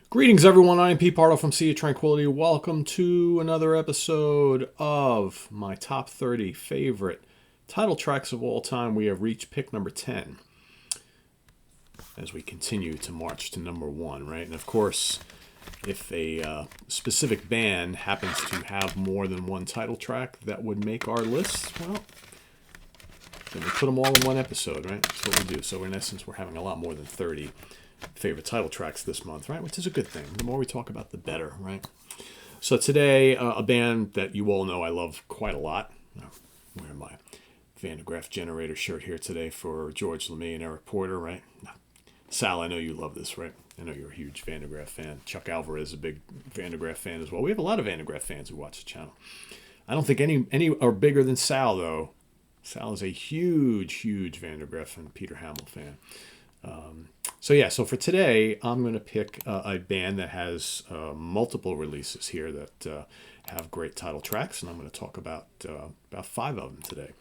Greetings, everyone. I am Pete Pardo from Sea of Tranquility. Welcome to another episode of my top 30 favorite title tracks of all time. We have reached pick number 10 as we continue to march to number 1, right? And of course, if a specific band happens to have more than one title track that would make our list, well, then we put them all in one episode, right? That's what we do. So in essence, we're having a lot more than 30 favorite title tracks this month, right? Which is a good thing. The more we talk about, the better, right? So today, a band that you all know I love quite a lot. I'm wearing my Van de Graaff Generator shirt here today for George LeMay and Eric Porter, right? Sal, I know you love this, right? I know you're a huge Van de Graaff fan. Chuck Alvarez is a big Van de Graaff fan as well. We have a lot of Van de Graaff fans who watch the channel. I don't think any are bigger than Sal, though. Sal is a huge Van de Graaff and Peter Hamill fan. So for today, I'm going to pick a band that has multiple releases here that have great title tracks, and I'm going to talk about 5 of them today.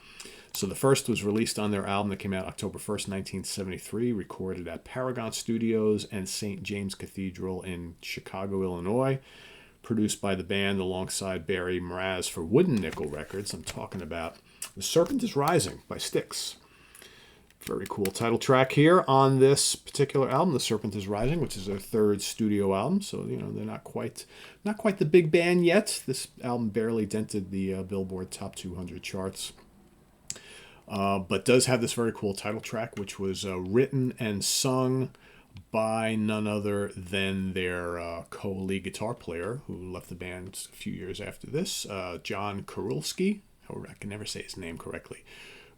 So the first was released on their album that came out October 1st, 1973, recorded at Paragon Studios and St. James Cathedral in Chicago, Illinois, produced by the band alongside Barry Mraz for Wooden Nickel Records. I'm talking about The Serpent Is Rising by Styx. Very cool title track here on this particular album, The Serpent Is Rising, which is their third studio album. So, they're not quite the big band yet. This album barely dented the Billboard Top 200 charts. But does have this very cool title track, which was written and sung by none other than their co-lead guitar player, who left the band a few years after this, John Kurulski. I can never say his name correctly.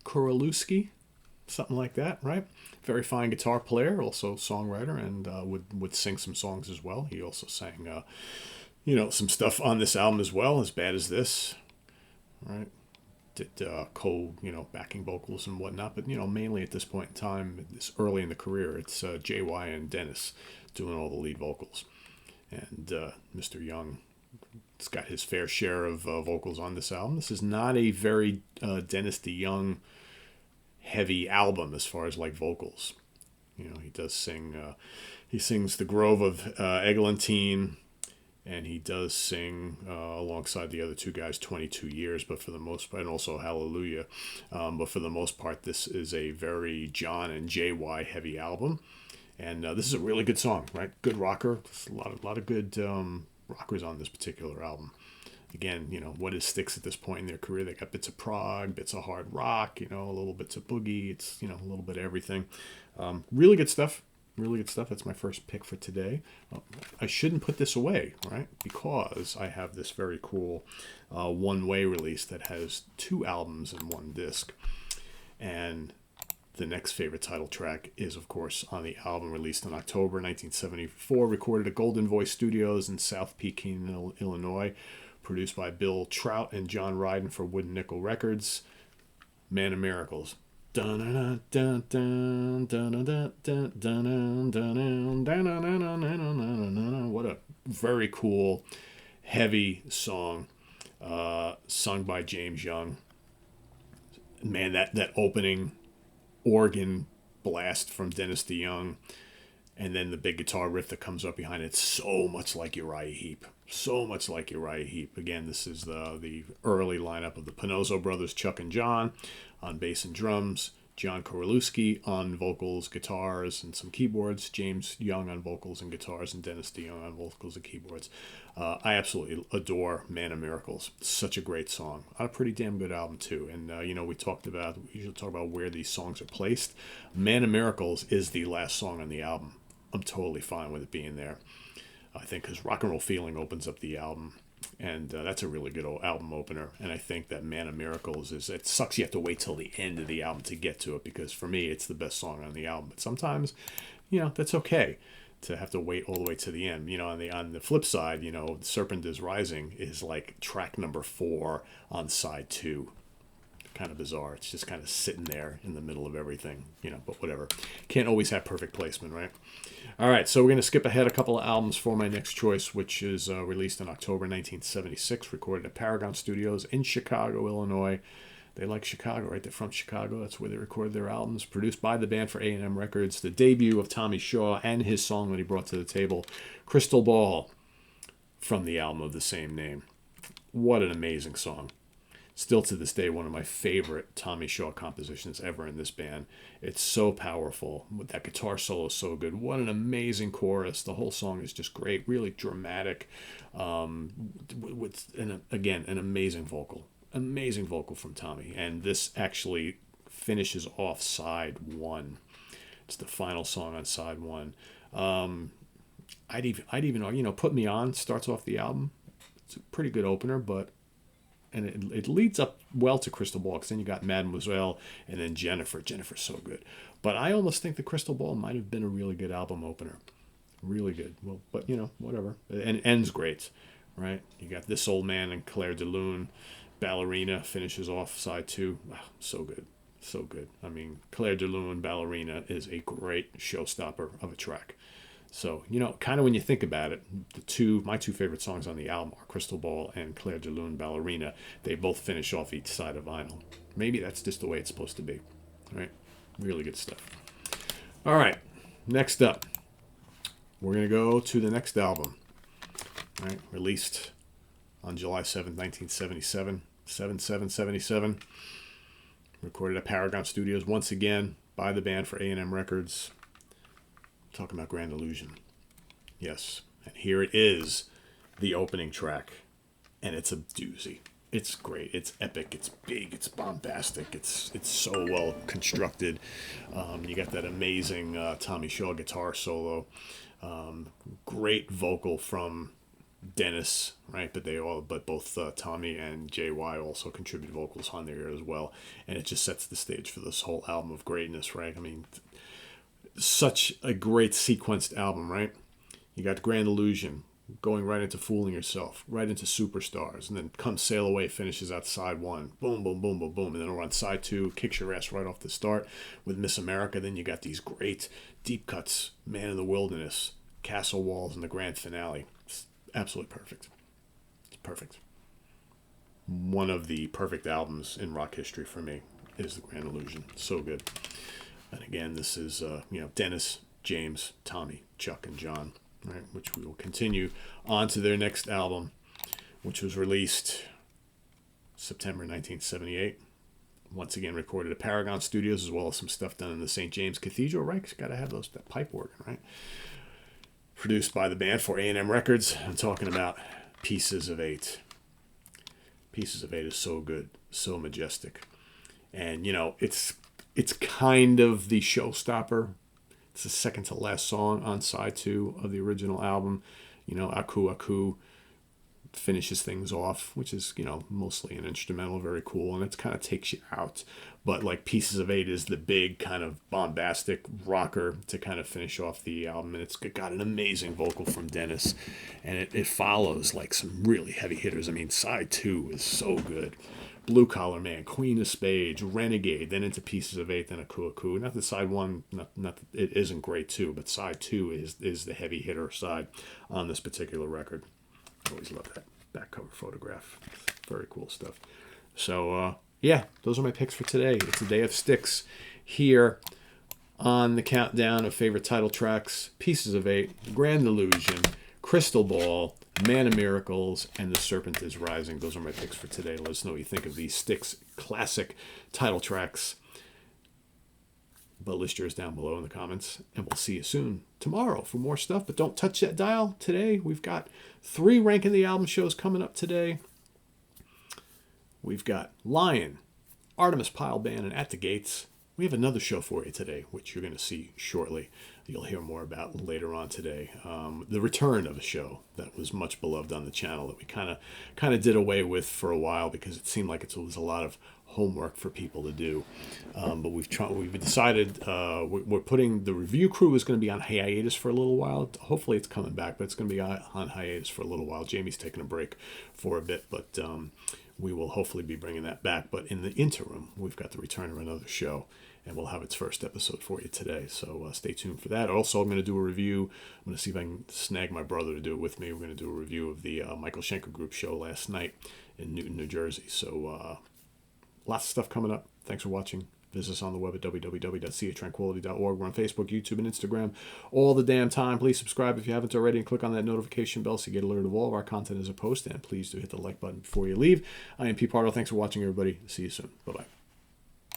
Kurulski. Something like that, right? Very fine guitar player, also songwriter, and would sing some songs as well. He also sang, some stuff on this album as well, As Bad as This, right? Did backing vocals and whatnot, but mainly at this point in time, this early in the career, it's JY and Dennis doing all the lead vocals, and Mr. Young has got his fair share of vocals on this album. This is not a very Dennis DeYoung heavy album as far as like vocals. He does sing, he sings The Grove of Eglantine, and he does sing alongside the other two guys 22 Years, but for the most part, and also Hallelujah, but for the most part, this is a very John and JY heavy album, and this is a really good song, right? Good rocker. There's a lot of good rockers on this particular album. Again, what is Styx at this point in their career? They got bits of prog, bits of hard rock, a little bits of boogie. It's, a little bit of everything. Really good stuff. Really good stuff. That's my first pick for today. I shouldn't put this away, right? Because I have this very cool one-way release that has 2 albums in one disc. And the next favorite title track is, of course, on the album released in October 1974, recorded at Golden Voice Studios in South Pekin, Illinois. Produced by Bill Trout and John Ryden for Wooden Nickel Records. Man of Miracles. What a very cool, heavy song, sung by James Young. Man, that opening organ blast from Dennis DeYoung, and then the big guitar riff that comes up behind it, so much like Uriah Heep. So much like Uriah Heep. Again, this is the early lineup of the Pinozzo brothers, Chuck and John, on bass and drums. John Kurulski on vocals, guitars, and some keyboards. James Young on vocals and guitars, and Dennis DeYoung on vocals and keyboards. I absolutely adore Man of Miracles. Such a great song. On a pretty damn good album, too. And, we usually talk about where these songs are placed. Man of Miracles is the last song on the album. I'm totally fine with it being there. I think because Rock and Roll Feeling opens up the album, and that's a really good old album opener. And I think that Man of Miracles it sucks you have to wait till the end of the album to get to it, because for me it's the best song on the album. But sometimes, that's okay to have to wait all the way to the end. On the flip side, Serpent Is Rising is like track number 4 on side 2. Kind of bizarre. It's just kind of sitting there in the middle of everything, but whatever. Can't always have perfect placement, right? All right, so we're going to skip ahead a couple of albums for my next choice, which is released in October 1976, recorded at Paragon Studios in Chicago, Illinois. They like Chicago, right? They're from Chicago. That's where they recorded their albums. Produced by the band for A&M Records. The debut of Tommy Shaw and his song that he brought to the table, Crystal Ball, from the album of the same name. What an amazing song. Still to this day, one of my favorite Tommy Shaw compositions ever in this band. It's so powerful. That guitar solo is so good. What an amazing chorus. The whole song is just great, really dramatic. Again, an amazing vocal. Amazing vocal from Tommy. And this actually finishes off side one. It's the final song on side one. I'd even Put Me On starts off the album. It's a pretty good opener, and it leads up well to Crystal Ball, because then you got Mademoiselle and then Jennifer. Jennifer's so good. But I almost think the Crystal Ball might have been a really good album opener. Really good. Well, but whatever. And it ends great, right? You got This Old Man and Claire de Lune. Ballerina finishes off side two. Wow, so good. So good. I mean, Claire de Lune, Ballerina is a great showstopper of a track. So, kind of when you think about it, my two favorite songs on the album are Crystal Ball and Claire de Lune, Ballerina. They both finish off each side of vinyl. Maybe that's just the way it's supposed to be, right? Really good stuff. All right, next up, we're going to go to the next album, right? Released on July 7th, 1977, 7/7/77. Recorded at Paragon Studios once again by the band for A&M Records. Talking about Grand Illusion. Yes. And here it is, the opening track. And it's a doozy. It's great. It's epic. It's big. It's bombastic. It's so well constructed. You got that amazing Tommy Shaw guitar solo. Great vocal from Dennis, right? But both Tommy and JY also contribute vocals on there as well. And it just sets the stage for this whole album of greatness, right? I mean, such a great sequenced album, right? You got Grand Illusion going right into Fooling Yourself, right into Superstars, and then Come Sail Away finishes out side one. Boom, boom, boom, boom, boom. And then we're on side two, kicks your ass right off the start with Miss America. Then you got these great deep cuts, Man in the Wilderness, Castle Walls, and the grand finale. It's absolutely perfect. It's perfect. One of the perfect albums in rock history for me is the Grand Illusion. So good. And again, this is, Dennis, James, Tommy, Chuck, and John, right? Which we will continue on to their next album, which was released September 1978. Once again, recorded at Paragon Studios, as well as some stuff done in the St. James Cathedral, right? 'Cause you got to have that pipe organ, right? Produced by the band for A&M Records. I'm talking about Pieces of Eight. Pieces of Eight is so good, so majestic. And, it's kind of the showstopper. It's the second to last song on side two of the original album. Aku Aku finishes things off, which is, mostly an instrumental, very cool, and it kind of takes you out. But like Pieces of Eight is the big kind of bombastic rocker to kind of finish off the album, and it's got an amazing vocal from Dennis, and it follows like some really heavy hitters. I mean, side two is so good. Blue Collar Man, Queen of Spades, Renegade, then into Pieces of Eight, then Aku Aku. Not that side one, not that it isn't great too, but side two is the heavy hitter side on this particular record. I always love that back cover photograph. Very cool stuff. So, those are my picks for today. It's a day of sticks here on the countdown of favorite title tracks: Pieces of Eight, Grand Illusion, Crystal Ball, Man of Miracles, and The Serpent Is Rising. Those are my picks for today. Let us know what you think of these Styx classic title tracks. But list yours down below in the comments, and we'll see you soon tomorrow for more stuff. But don't touch that dial today. We've got 3 Ranking the Album shows coming up today. We've got Lion, Artemis Pyle Band, and At the Gates. We have another show for you today, which you're going to see shortly. You'll hear more about later on today. The return of a show that was much beloved on the channel that we kind of did away with for a while because it seemed like it was a lot of homework for people to do. But we've decided we're putting the review crew is going to be on hiatus for a little while. Hopefully it's coming back, but it's going to be on hiatus for a little while. Jamie's taking a break for a bit, but we will hopefully be bringing that back. But in the interim, we've got the return of another show, and we'll have its first episode for you today. So stay tuned for that. Also, I'm going to do a review. I'm going to see if I can snag my brother to do it with me. We're going to do a review of the Michael Schenker Group show last night in Newton, New Jersey. So Lots of stuff coming up. Thanks for watching. Visit us on the web at www.seatranquility.org. We're on Facebook, YouTube, and Instagram all the damn time. Please subscribe if you haven't already and click on that notification bell so you get alerted of all of our content as a post. And please do hit the like button before you leave. I am Pete Pardo. Thanks for watching, everybody. See you soon. Bye-bye.